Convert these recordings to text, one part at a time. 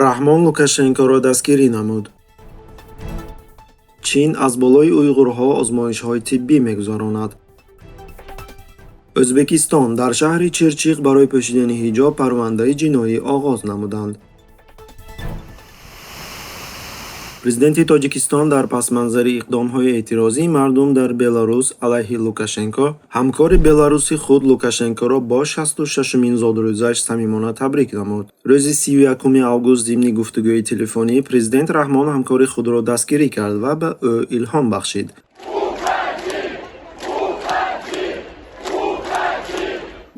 раҳмон Лукашенкоро дастгирӣ намуд. чин аз болои уйғурҳо озмоишҳои тиббӣ мегузаронад. O'zbekiston дар шаҳри Чирчиқ барои пӯшидани ҳиҷоб парвандаи ҷиноӣ оғоз намуданд. Президенти Тоҷикистон дар пасманзари иқдомҳои эътирозии мардум дар Беларус алайҳи Лукашенко, ҳамкори беларуси худ Лукашенкоро бо 66-мин зодрӯзааш самимона табрик намуд. Рӯзи 31 август зимни гуфтугӯи телефонӣ президент Раҳмон ҳамкори худро дастгирӣ кард ва ба ӯ илҳом бахшид.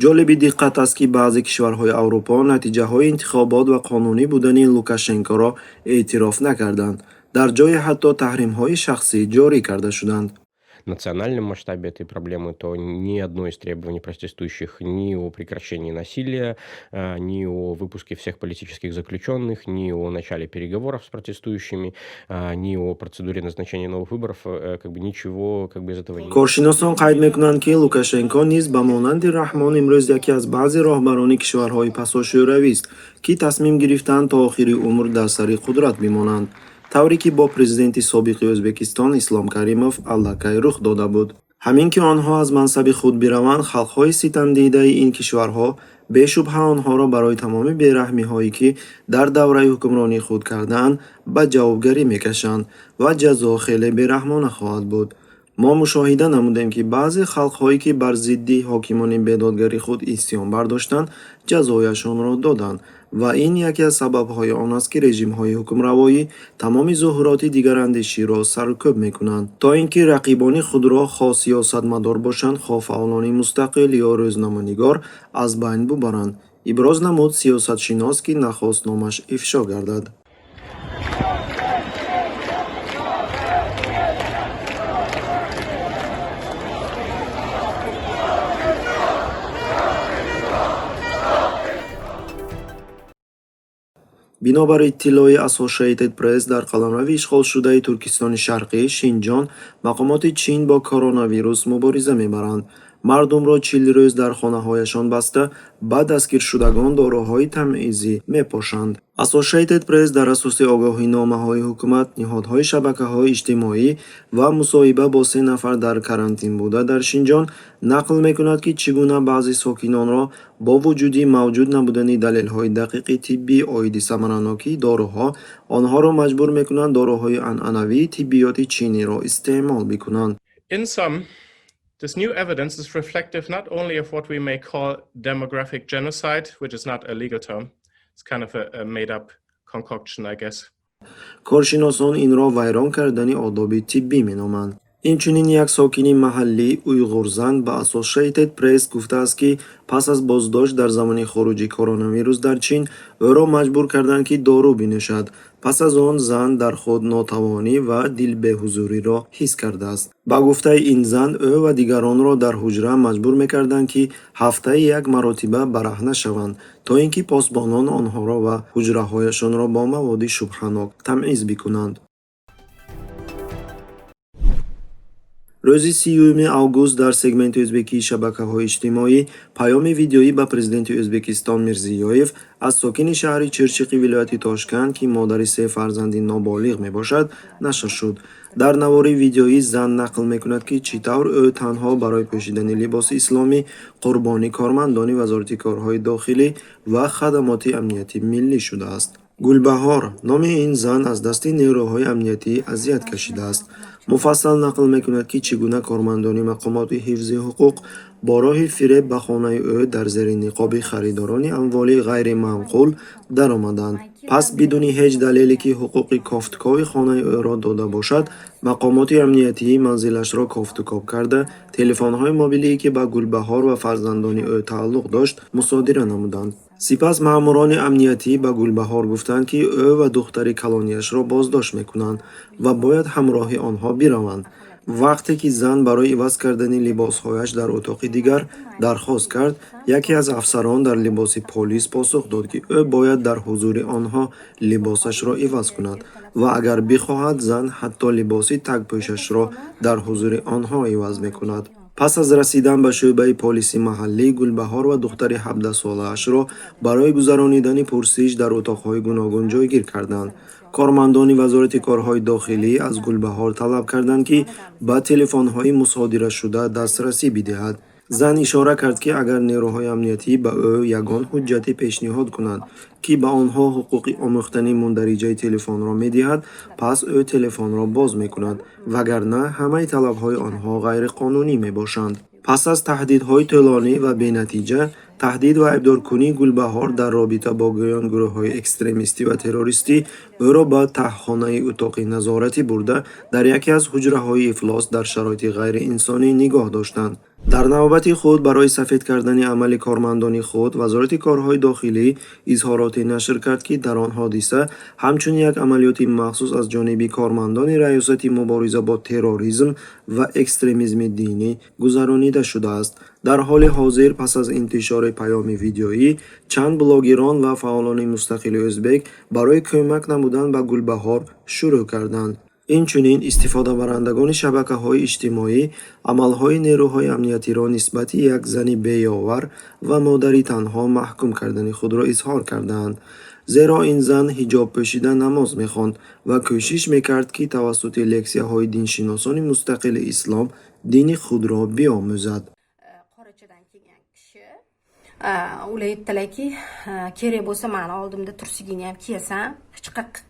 ҷолиби диққат аст, ки баъзе кишварҳои Аврупо натиҷаҳои интихобот ва қонунӣ будани Лукашенкоро эътироф накарданд. Дар ҷое ҳатто таҳримҳои шахсӣ ҷорӣ карда шуданд. В национальном масштабе этой проблемы, то ни одно из требований протестующих ни о прекращении насилия, ни о выпуске всех политических заключенных, ни о начале переговоров с протестующими, ни о процедуре назначения новых выборов, ничего из этого не... коршиносон қайд мекунанд, ки Лукашенко низ ба монанди Раҳмон имрӯз яке аз баъзе роҳбарони кишварҳои пасошӯравист, ки тасмим гирифтанд то охири умр дар сари қудрат бимонанд, тавре ки бо президенти собиқи O'zbekiston Ислом Каримов аллакай рух дода буд. ҳамин ки онҳо аз мансаби худ бираванд, халқҳои ситамдидаи ин кишварҳо бешубҳа онҳоро барои тамоми бераҳмиҳое ки дар давраи ҳукмронии худ кардаанд ба ҷавобгарӣ мекашанд ва ҷазо хеле бераҳмона хоҳад буд. мо мушоҳида намудем, ки баъзе халқҳое ки бар зидди ҳокимони бедодгари худ исьён бардоштанд, ҷазояшонро доданд ва ин яке аз сабабҳои он аст, ки режимҳои ҳукмравоӣ тамоми зуҳуроти дигарандеширо сарукӯб мекунанд, то ин ки рақибони худро хо сиёсатмадор бошанд, хо фаъолони мустақил ё рӯзноманигор аз байн бубаранд. иброз намуд сиёсатшинос, ки нахост номаш ифшо гардад. бинобар иттилои Associated Press, дар қаламрави ишғолшудаи Туркистони Шарқӣ, Шинҷон, мақомоти Чин бо коронавирус мубориза мебаранд. мардумро 40 рӯз дар хонаҳояшон баста, ба дастгиршудагон дороҳои тамъизӣ мепошанд. Associated Press дар асоси огоҳиномаҳои ҳукумат, ниҳодҳои шабакаҳои иҷтимоӣ ва мусоҳиба бо 3 нафар дар карантин буда дар Шинҷон нақл мекунад, ки чӣ гуна баъзе сокинонро бо вуҷуди мавҷуд набудани далелҳои дақиқи тиббӣ оиди самаранокии доруҳо, онҳоро маҷбур мекунанд дороҳои анъанавии тиббиёти чиниро истеъмол бикунанд. In sum, this new evidence is reflective not only of what we may call demographic genocide, which is not a legal term. It's kind of a made-up concoction, I guess. коршиносон инро вайрон кардани одоби тиббӣ меноманд. инчунин як сокини маҳаллӣ уйғурзан ба Associated Press гуфтааст, ки пас аз боздошт дар замони хуруҷи коронавирус дар Чин, ӯро маҷбур карданд, ки дору бинӯшад. пас аз он зан дар худ нотавонӣ ва дилбеҳузуриро ҳис кардааст. ба гуфтаи ин зан, ӯ ва дигаронро дар ҳуҷра маҷбур мекарданд, ки ҳафтаи як маротиба бараҳна шаванд, то ин ки посбонон онҳоро ва ҳуҷраҳояшонро бо маводи шубҳанок тамъиз бикунанд. рӯзи 30 август дар сегменти ӯзбекии шабакаҳои иҷтимоӣ паёми видеоӣ ба президенти O'zbekiston Мирзиёев аз сокини шаҳри Чирчиқи вилояти Тошканд, ки модари 3 фарзанди ноболиғ мебошад, нашр шуд. дар навори видеоӣ зан нақл мекунад, ки чӣ тавр ӯ танҳо барои пӯшидани либоси исломӣ қурбони кормандони вазорати корҳои дохилӣ ва хадамоти амнияти миллӣ шудааст. гулбаҳор номи ин зан аз дасти нерӯҳои амниятӣ азият кашидааст. муфассал нақл мекунад, ки чӣ гуна кормандони мақомоти ҳифзи ҳуқуқ бо роҳи фиреб ба хонаи ӯ дар зери ниқоби харидорони амволи ғайримаъқул даромаданд. пас бидуни ҳеҷ далеле, ки ҳуқуқи кофтукови хонаи ӯро дода бошад, мақомоти амниятӣ манзилашро кофтукоб карда, телефонҳои мобилие, ки ба Гулбаҳор ва фарзандони ӯ тааллуқ дошт, мусодира намуданд. сипас маъмурони амниятӣ ба Гулбаҳор гуфтанд, ки ӯ ва духтари калонияшро боздошт мекунанд ва бояд ҳамроҳи онҳо бираванд. вақте ки зан барои иваз кардани либосҳояш дар утоқи дигар дархост кард, яке аз афсарон дар либоси полис посух дод, ки ӯ бояд дар ҳузури онҳо либосашро иваз кунад ва агар бихоҳад, зан ҳатто либоси тагпӯшашро дар ҳузури онҳо иваз мекунад. пас аз расидан ба шӯъбаи полисӣ маҳаллӣ, Гулбаҳор ва духтари 17-солаашро барои гузаронидани пурсиш дар утоқҳои гуногун ҷойгир карданд. кормандони вазорати корҳои дохилӣ аз Гулбаҳор талаб карданд, ки ба телефонҳои мусодирашуда дастрасӣ бидиҳад. зан ишора кард, ки агар нерӯҳои амниятӣ ба ӯ ягон ҳуҷҷате пешниҳод кунанд, ки ба онҳо ҳуқуқи омӯхтани мундариҷаи телефонро медиҳад, пас ӯ телефонро боз мекунад, вагарна ҳамаи талабҳои онҳо ғайриқонунӣ мебошанд. пас аз таҳдидҳои тӯлонӣ ва бенатиҷа, таҳдид ва айбдоркунии Гулбаҳор дар робита бо гӯён гурӯҳҳои экстремистӣ ва террористӣ, ӯро ба таҳхонаи утоқи назоратӣ бурда, дар яке аз ҳуҷраҳои ифлос дар шароити ғайриинсонӣ нигоҳ доштанд. дар навбати худ барои сафед кардани амали кормандони худ, вазорати корҳои дохилӣ изҳороте нашр кард, ки дар он ҳодиса ҳамчун як амалиёти махсус аз ҷониби кормандони раёсати мубориза бо терроризм ва экстремизми динӣ гузаронида шудааст. дар ҳоли ҳозир, пас аз интишори паёми видеоӣ, чанд блогерон ва фаъолони мустақили ӯзбек барои кӯмак намудан ба Гулбаҳор шурӯъ карданд. инчунин истифодабарандагони шабакаҳои иҷтимоӣ амалҳои нерӯҳои амниятиро нисбати як зани беёвар ва модари танҳо маҳкум кардани худро изҳор кардаанд, зеро ин зан ҳиҷоб пӯшида намоз мехонд ва кӯшиш мекард, ки тавассути лексияҳои диншиносони мустақили ислом дини худро биомӯзад. Qorachadan kelgan kishi ular aytdilarki, kerak bo'lsa mani oldimda tursigini ham kiyasan, hech qayerga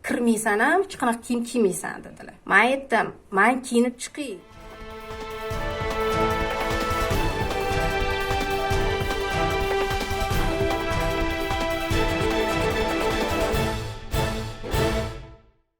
kirmaysan ham, hech qanaqa kiyim kiymaysan dedilar. Men aytdim, men kiyinib chiqay.